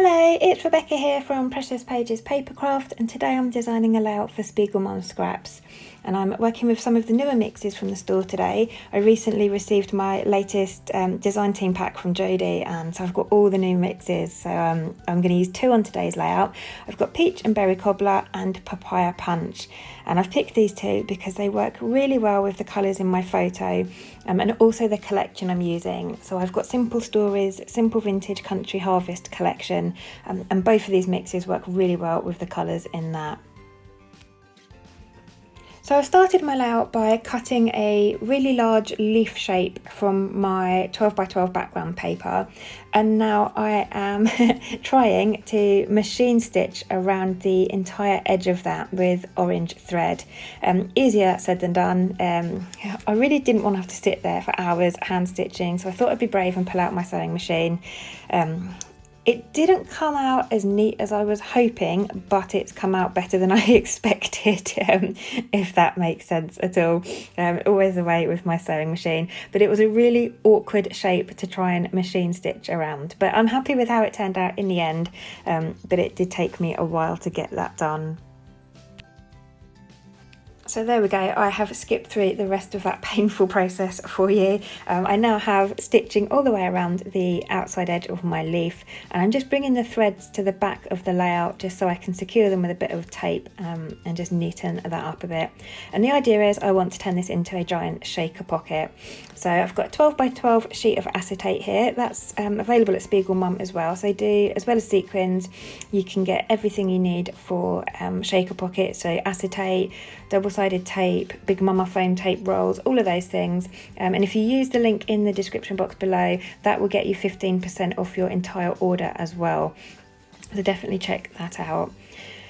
Hello, it's Rebecca here from Precious Pages Papercraft, and today I'm designing a layout for SpiegelMom Scraps. And I'm working with some of the newer mixes from the store today. I recently received my latest design team pack from Jodie, and so I've got all the new mixes. So I'm going to use two on today's layout. I've got Peach and Berry Cobbler and Papaya Punch. And I've picked these two because they work really well with the colours in my photo and also the collection I'm using. So I've got Simple Stories, Simple Vintage Country Harvest collection, and both of these mixes work really well with the colours in that. So I started my layout by cutting a really large leaf shape from my 12 by 12 background paper, and now I am trying to machine stitch around the entire edge of that with orange thread. Easier said than done. I really didn't want to have to sit there for hours hand stitching, so I thought I'd be brave and pull out my sewing machine. It didn't come out as neat as I was hoping, but it's come out better than I expected, if that makes sense at all. Always the way with my sewing machine, but it was a really awkward shape to try and machine stitch around. But I'm happy with how it turned out in the end, but it did take me a while to get that done. So there we go, I have skipped through the rest of that painful process for you. I now have stitching all the way around the outside edge of my leaf, and I'm just bringing the threads to the back of the layout just so I can secure them with a bit of tape and just neaten that up a bit. And the idea is I want to turn this into a giant shaker pocket. So I've got a 12 by 12 sheet of acetate here. That's available at SpiegelMom as well. So as well as sequins, you can get everything you need for shaker pockets. So acetate, double-sided tape, Big Mama foam tape rolls, all of those things. And if you use the link in the description box below, that will get you 15% off your entire order as well. So definitely check that out.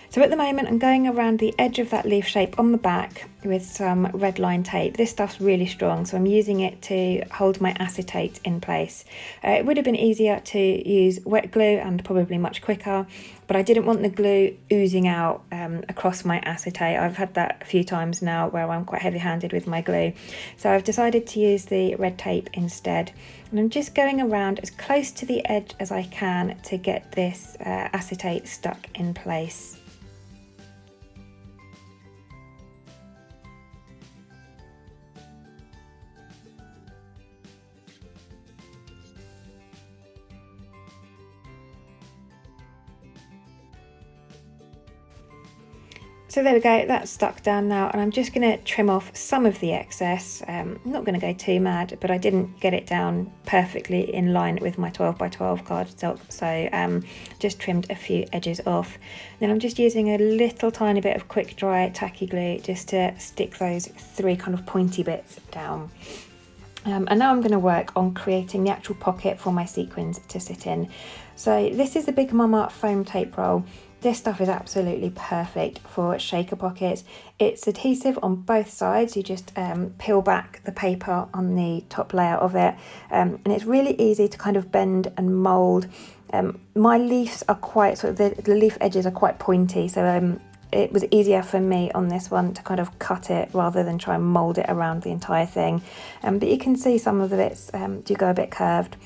So at the moment I'm going around the edge of that leaf shape on the back with some red line tape. This stuff's really strong, so I'm using it to hold my acetate in place. It would have been easier to use wet glue and probably much quicker, but I didn't want the glue oozing out across my acetate. I've had that a few times now where I'm quite heavy-handed with my glue. So I've decided to use the red tape instead. And I'm just going around as close to the edge as I can to get this acetate stuck in place. So there we go, that's stuck down now, and I'm just going to trim off some of the excess. I'm not going to go too mad, but I didn't get it down perfectly in line with my 12 by 12 cardstock, so just trimmed a few edges off. Then I'm just using a little tiny bit of quick dry tacky glue just to stick those three kind of pointy bits down. And now I'm going to work on creating the actual pocket for my sequins to sit in. So this is the Big Mama foam tape roll. This stuff is absolutely perfect for shaker pockets. It's adhesive on both sides. You just peel back the paper on the top layer of it, and it's really easy to kind of bend and mould. My leaves are quite the leaf edges are quite pointy, so it was easier for me on this one to kind of cut it rather than try and mould it around the entire thing. But you can see some of the bits do go a bit curved.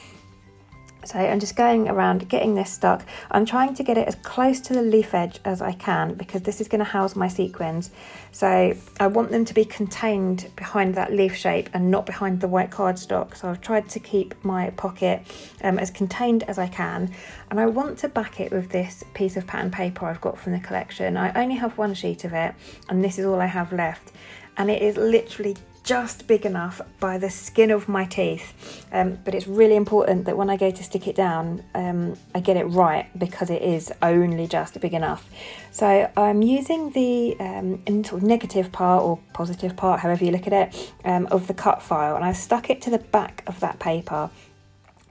So I'm just going around getting this stuck. I'm trying to get it as close to the leaf edge as I can because this is going to house my sequins. So I want them to be contained behind that leaf shape and not behind the white cardstock. So I've tried to keep my pocket as contained as I can. And I want to back it with this piece of pattern paper I've got from the collection. I only have one sheet of it, and this is all I have left. And it is literally just big enough by the skin of my teeth, but it's really important that when I go to stick it down I get it right because it is only just big enough. So I'm using the sort of negative part or positive part, however you look at it, of the cut file, and I've stuck it to the back of that paper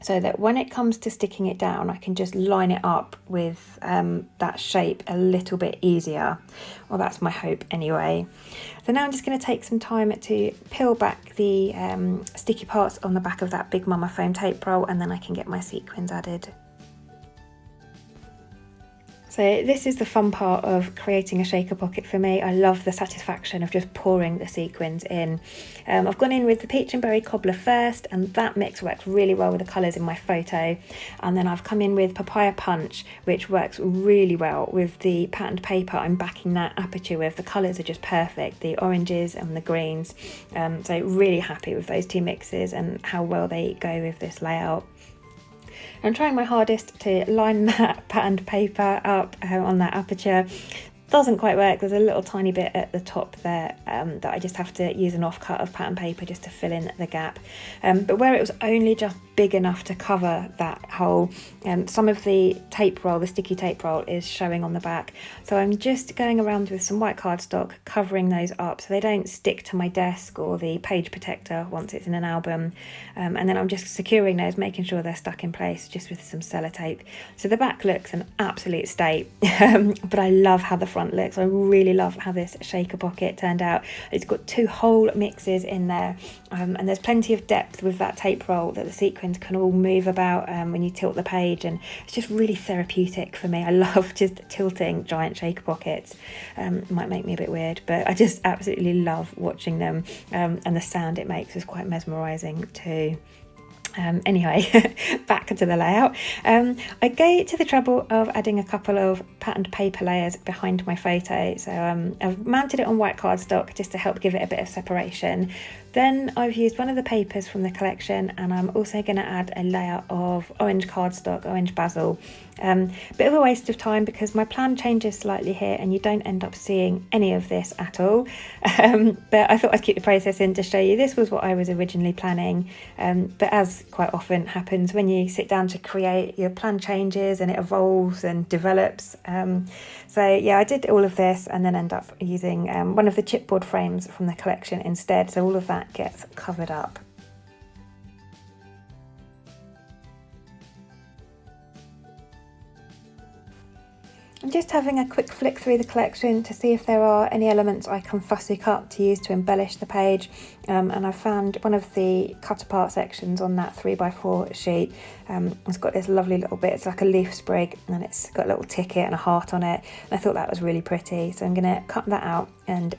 so that when it comes to sticking it down I can just line it up with that shape a little bit easier. Well, that's my hope anyway. So now I'm just going to take some time to peel back the sticky parts on the back of that Big Mama foam tape roll, and then I can get my sequins added. So this is the fun part of creating a shaker pocket for me. I love the satisfaction of just pouring the sequins in. I've gone in with the peach and berry cobbler first, and that mix works really well with the colours in my photo. And then I've come in with papaya punch, which works really well with the patterned paper I'm backing that aperture with. The colours are just perfect, the oranges and the greens. So really happy with those two mixes and how well they go with this layout. I'm trying my hardest to line that patterned paper up on that aperture. Doesn't quite work. There's a little tiny bit at the top there that I just have to use an offcut of pattern paper just to fill in the gap. But where it was only just big enough to cover that hole, some of the tape roll, the sticky tape roll, is showing on the back. So I'm just going around with some white cardstock, covering those up so they don't stick to my desk or the page protector once it's in an album. And then I'm just securing those, making sure they're stuck in place just with some sellotape. So the back looks an absolute state, but I love how the front looks. I really love how this shaker pocket turned out. It's got two whole mixes in there, and there's plenty of depth with that tape roll that the sequins can all move about when you tilt the page, and it's just really therapeutic for me. I love just tilting giant shaker pockets. It might make me a bit weird, but I just absolutely love watching them, and the sound it makes is quite mesmerising too. Anyway, back to the layout. I go to the trouble of adding a couple of patterned paper layers behind my photo. So I've mounted it on white cardstock just to help give it a bit of separation. Then I've used one of the papers from the collection, and I'm also going to add a layer of orange cardstock, orange basil. Bit of a waste of time because my plan changes slightly here and you don't end up seeing any of this at all. But I thought I'd keep the process in to show you this was what I was originally planning. But as quite often happens when you sit down to create, your plan changes and it evolves and develops. So yeah, I did all of this and then end up using one of the chipboard frames from the collection instead. So all of that gets covered up. I'm just having a quick flick through the collection to see if there are any elements I can fussy cut to use to embellish the page, and I found one of the cut apart sections on that 3x4 sheet. It's got this lovely little bit, it's like a leaf sprig, and it's got a little ticket and a heart on it, and I thought that was really pretty, so I'm going to cut that out and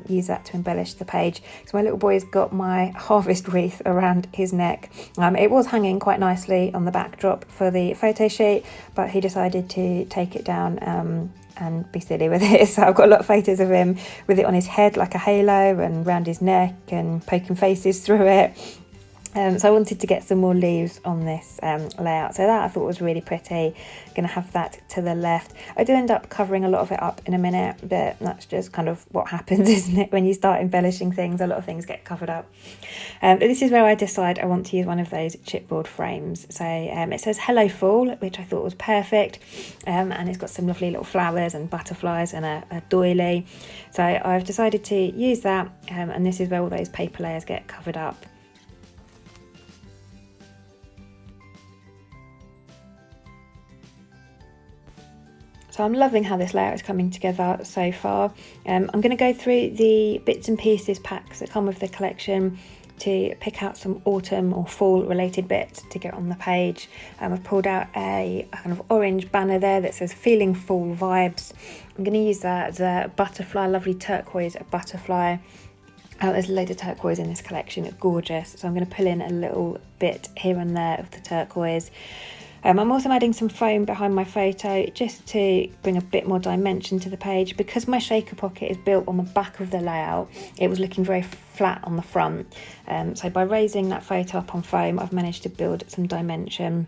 use that to embellish the page. So my little boy's got my harvest wreath around his neck. It was hanging quite nicely on the backdrop for the photo sheet, but he decided to take it down and be silly with it. So I've got a lot of photos of him with it on his head like a halo and around his neck and poking faces through it. So I wanted to get some more leaves on this layout, so that I thought was really pretty. Going to have that to the left. I do end up covering a lot of it up in a minute, but that's just kind of what happens, isn't it? When you start embellishing things, a lot of things get covered up. But this is where I decide I want to use one of those chipboard frames. So it says Hello Fall, which I thought was perfect, and it's got some lovely little flowers and butterflies and a doily. So I've decided to use that, and this is where all those paper layers get covered up. So I'm loving how this layout is coming together so far. I'm going to go through the bits and pieces packs that come with the collection to pick out some autumn or fall related bits to get on the page. I've pulled out a kind of orange banner there that says Feeling Fall Vibes. I'm going to use that as a butterfly, lovely turquoise butterfly. There's a load of turquoise in this collection, it's gorgeous. So I'm going to pull in a little bit here and there of the turquoise. I'm also adding some foam behind my photo just to bring a bit more dimension to the page. Because my shaker pocket is built on the back of the layout, it was looking very flat on the front. So by raising that photo up on foam, I've managed to build some dimension.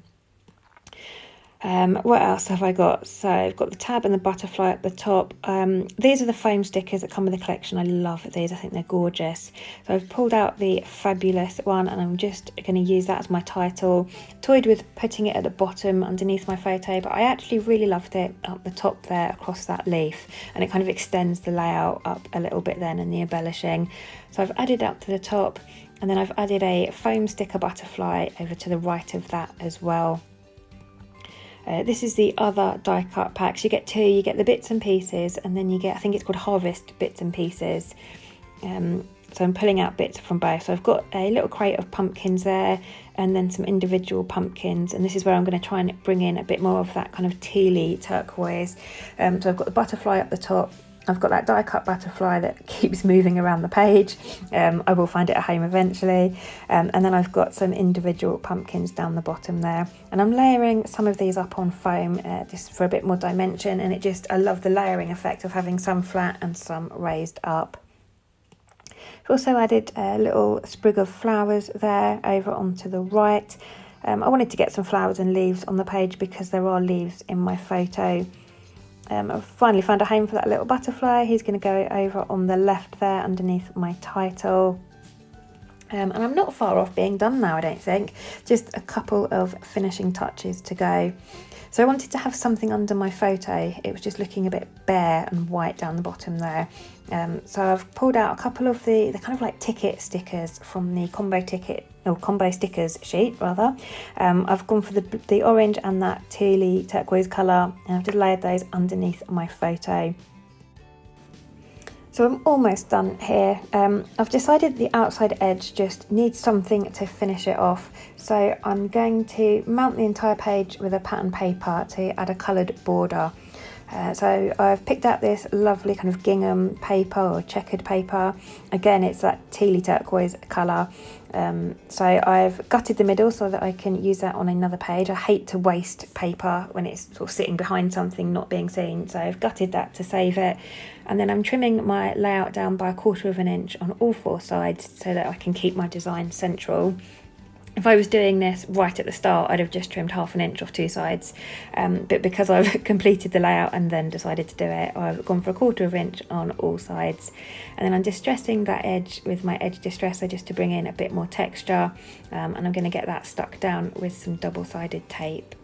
What else have I got? So I've got the tab and the butterfly at the top. These are the foam stickers that come with the collection. I love these, I think they're gorgeous. So I've pulled out the fabulous one and I'm just going to use that as my title. Toyed with putting it at the bottom underneath my photo, but I actually really loved it up the top there across that leaf, and it kind of extends the layout up a little bit then and the embellishing. So I've added up to the top, and then I've added a foam sticker butterfly over to the right of that as well. This is the other die cut packs. You get two, you get the bits and pieces, and then you get, I think it's called Harvest Bits and Pieces. So I'm pulling out bits from both. So I've got a little crate of pumpkins there, and then some individual pumpkins, and this is where I'm going to try and bring in a bit more of that kind of tealy turquoise. So I've got the butterfly up the top. I've got that die cut butterfly that keeps moving around the page. I will find it a home eventually. And then I've got some individual pumpkins down the bottom there. And I'm layering some of these up on foam just for a bit more dimension. And I love the layering effect of having some flat and some raised up. I've also added a little sprig of flowers there over onto the right. I wanted to get some flowers and leaves on the page because there are leaves in my photo. I've finally found a home for that little butterfly. He's going to go over on the left there underneath my title. And I'm not far off being done now, I don't think. Just a couple of finishing touches to go. So I wanted to have something under my photo. It was just looking a bit bare and white down the bottom there. So I've pulled out a couple of the kind of like ticket stickers from the combo stickers sheet rather. I've gone for the orange and that tealy turquoise colour, and I've just layered those underneath my photo. So I'm almost done here. I've decided the outside edge just needs something to finish it off. So I'm going to mount the entire page with a pattern paper to add a coloured border. So I've picked out this lovely kind of gingham paper or checkered paper. Again, it's that tealy turquoise colour. So I've gutted the middle so that I can use that on another page. I hate to waste paper when it's sort of sitting behind something not being seen. So I've gutted that to save it. And then I'm trimming my layout down by 1/4 of an inch on all 4 sides so that I can keep my design central. If I was doing this right at the start, I'd have just trimmed 1/2 inch off 2 sides. But because I've completed the layout and then decided to do it, I've gone for 1/4 of an inch on all sides. And then I'm distressing that edge with my edge distresser just to bring in a bit more texture. And I'm going to get that stuck down with some double-sided tape.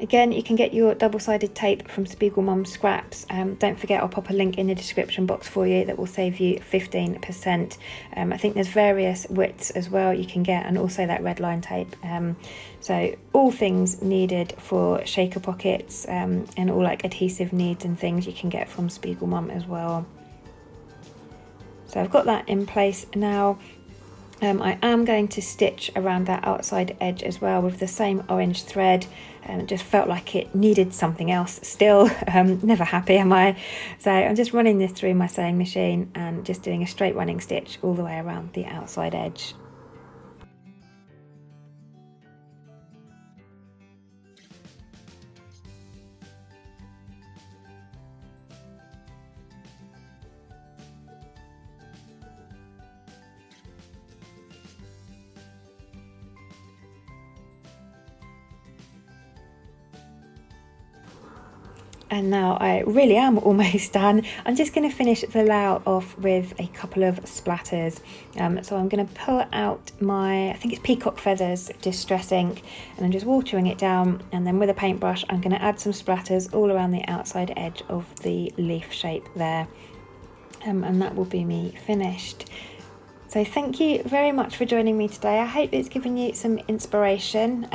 Again, you can get your double-sided tape from SpiegelMom Scraps. Don't forget, I'll pop a link in the description box for you that will save you 15%. I think there's various widths as well you can get, and also that red line tape. So all things needed for shaker pockets and all like adhesive needs and things you can get from SpiegelMom as well. So I've got that in place now. I am going to stitch around that outside edge as well with the same orange thread. It just felt like it needed something else still. Never happy, am I? So I'm just running this through my sewing machine and just doing a straight running stitch all the way around the outside edge. And now I really am almost done. I'm just going to finish the layout off with a couple of splatters. So I'm going to pull out my, I think it's peacock feathers distress ink, and I'm just watering it down, and then with a paintbrush I'm going to add some splatters all around the outside edge of the leaf shape there. And that will be me finished. So thank you very much for joining me today. I hope it's given you some inspiration.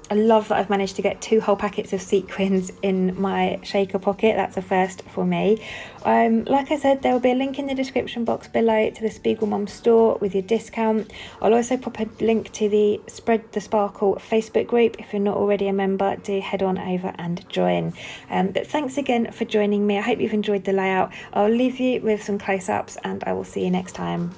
I love that I've managed to get 2 whole packets of sequins in my shaker pocket. That's a first for me. Like I said, there will be a link in the description box below to the SpiegelMom store with your discount. I'll also pop a link to the Spread the Sparkle Facebook group. If you're not already a member, do head on over and join. But thanks again for joining me. I hope you've enjoyed the layout. I'll leave you with some close-ups, and I will see you next time.